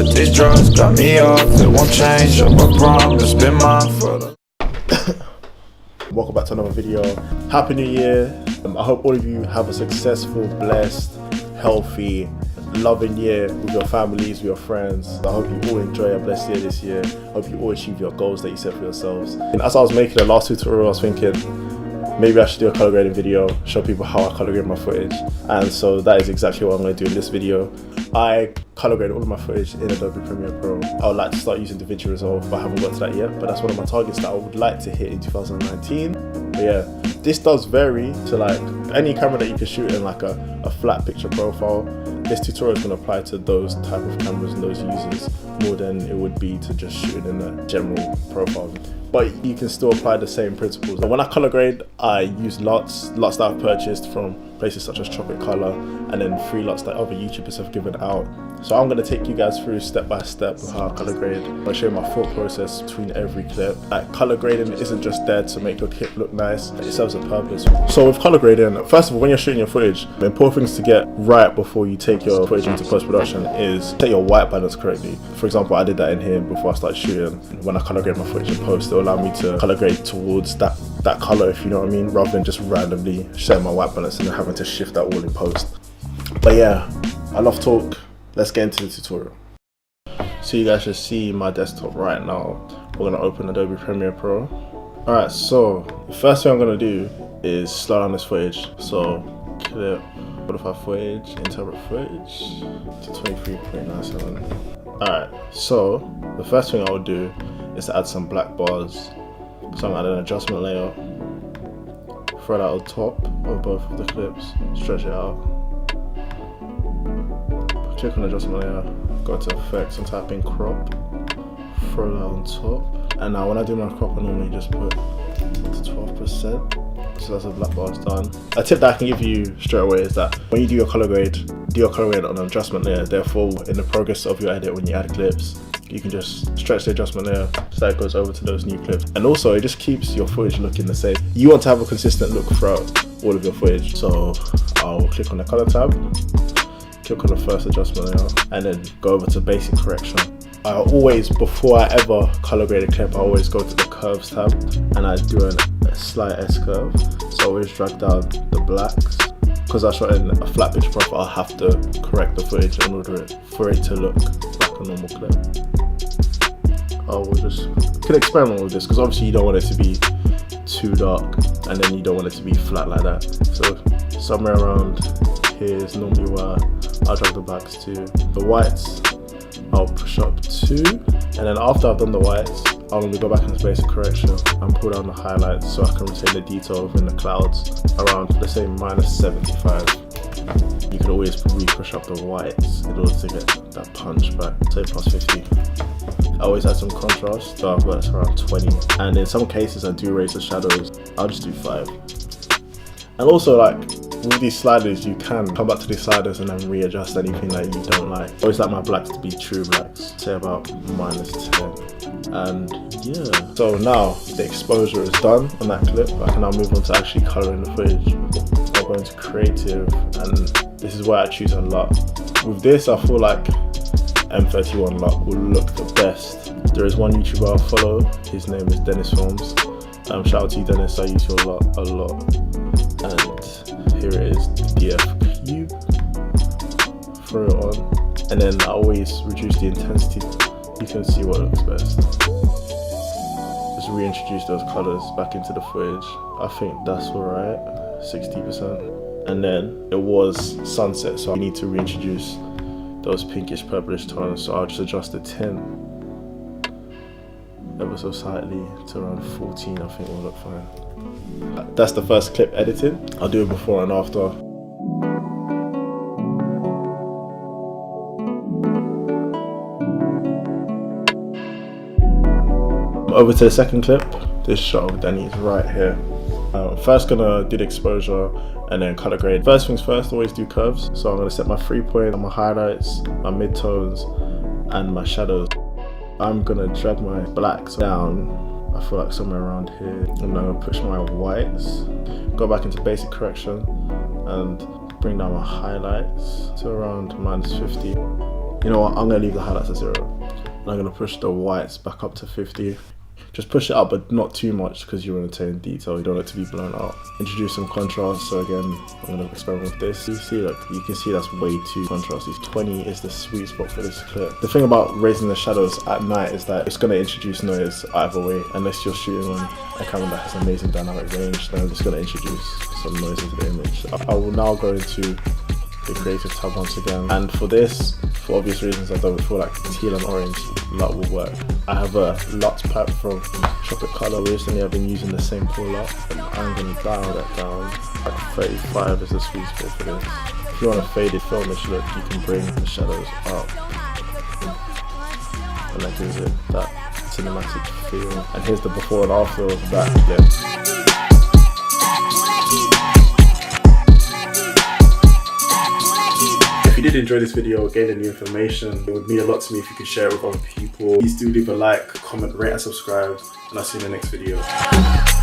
But these drugs got me off, it won't change. I promise, been mine for the Welcome back to another video. Happy New Year. I hope all of you have a successful, blessed, healthy, loving year with your families, with your friends. I hope you all enjoy a blessed year this year. I hope you all achieve your goals that you set for yourselves. And as I was making the last tutorial, I was thinking maybe I should do a color grading video, show people how I color grade my footage. And so that is exactly what I'm going to do in this video. I color grade all of my footage in Adobe Premiere Pro. I would like to start using DaVinci Resolve, but I haven't got to that yet. But that's one of my targets that I would like to hit in 2019. But yeah, this does vary to like any camera that you can shoot in like a flat picture profile. This tutorial is going to apply to those type of cameras and those users more than it would be to just shoot in a general profile. But you can still apply the same principles. When I color grade, I use Luts that I've purchased from places such as Tropic Color, and then free Luts that other YouTubers have given out. So I'm going to take you guys through step by step of how I color grade. I'll show you my thought process between every clip. Like, color grading isn't just there to make your clip look nice, it serves a purpose. So with color grading, first of all, when you're shooting your footage, the important things to get right before you take your footage into post-production is set your white balance correctly. For example, I did that in here before I started shooting. When I color grade my footage in post, it'll allow me to color grade towards that color, if you know what I mean, rather than just randomly setting my white balance and then having to shift that all in post. But yeah, I love talk. Let's get into the tutorial. So you guys should see my desktop right now. We're gonna open Adobe Premiere Pro. Alright, so the first thing I'm gonna do is slow down this footage. So clip, modify footage, interpret footage to 23.97. Alright, so the first thing I would do is to add some black bars. So I'm gonna add an adjustment layer, throw that on top of both of the clips, stretch it out. Click on the adjustment layer, go to effects and type in crop, throw that on top. And now when I do my crop, I normally just put to 12%. So that's the black bars done. A tip that I can give you straight away is that when you do your color grade on an adjustment layer. Therefore, in the progress of your edit, when you add clips, you can just stretch the adjustment layer so that it goes over to those new clips. And also, it just keeps your footage looking the same. You want to have a consistent look throughout all of your footage. So I'll click on the color tab, click on the first adjustment layer, and then go over to basic correction. I always, before I ever color grade a clip, I always go to the curves tab and I do a slight S curve. So I always drag down the blacks. Because I shot in a flat picture profile, I have to correct the footage in order for it to look like a normal clip. You can experiment with this because obviously you don't want it to be too dark and then you don't want it to be flat like that. So somewhere around here is normally where I'll drag the blacks to. The whites I'll push up to, and then after I've done the whites, I'll normally go back into basic correction and pull down the highlights so I can retain the detail within the clouds around, let's say, -75. You can always re-push up the whites in order to get that punch back, say +50. I always add some contrast, so I've got around 20. And in some cases I do raise the shadows, I'll just do 5. And also, like, with these sliders, you can come back to these sliders and then readjust anything that you don't like. I always like my blacks to be true blacks, say about -10. And yeah, so now the exposure is done on that clip. I can now move on to actually coloring the footage. I'll go into creative, and this is where I choose a LUT. With this, I feel like M31 LUT will look the best. There is one YouTuber I follow, his name is Dennis Films. Shout out to you, Dennis, I use your LUT a lot. And here it is, the DF cube. Throw it on, and then I always reduce the intensity. You can see what looks best. Just reintroduce those colors back into the footage. I think that's alright, 60%. And then it was sunset, so I need to reintroduce those pinkish purplish tones. So I'll just adjust the tint ever so slightly to around 14. I think will look fine. That's the first clip edited. I'll do it before and after. Over to the second clip. This shot of Danny is right here. First gonna do the exposure and then color grade. First things first, always do curves. So I'm gonna set my 3-point, my highlights, my midtones, and my shadows. I'm gonna drag my blacks down, I feel like somewhere around here. I'm gonna push my whites, go back into basic correction, and bring down my highlights to around -50. You know what, I'm gonna leave the highlights at 0. And I'm gonna push the whites back up to 50. Just push it up, but not too much because you want to attain detail. You don't want it to be blown out. Introduce some contrast. So again, I'm gonna experiment with this. You see, like, you can see that's way too contrasty. 20 is the sweet spot for this clip. The thing about raising the shadows at night is that it's gonna introduce noise either way. Unless you're shooting on a camera that has amazing dynamic range, then it's gonna introduce some noise into the image. I will now go into the creative tab once again, and for this, for obvious reasons, I don't feel like teal and orange LUT will work. I have a LUT pack from Tropic Color. Recently I've been using the same pool LUT, and I'm going to dial that down. Like 35 is the sweet spot for this. If you want a faded filmish look, you can bring the shadows up, and that gives it that cinematic feel. And here's the before and after of that clip. If you did enjoy this video, gain any information, it would mean a lot to me if you could share it with other people. Please do leave a like, comment, rate and subscribe, and I'll see you in the next video.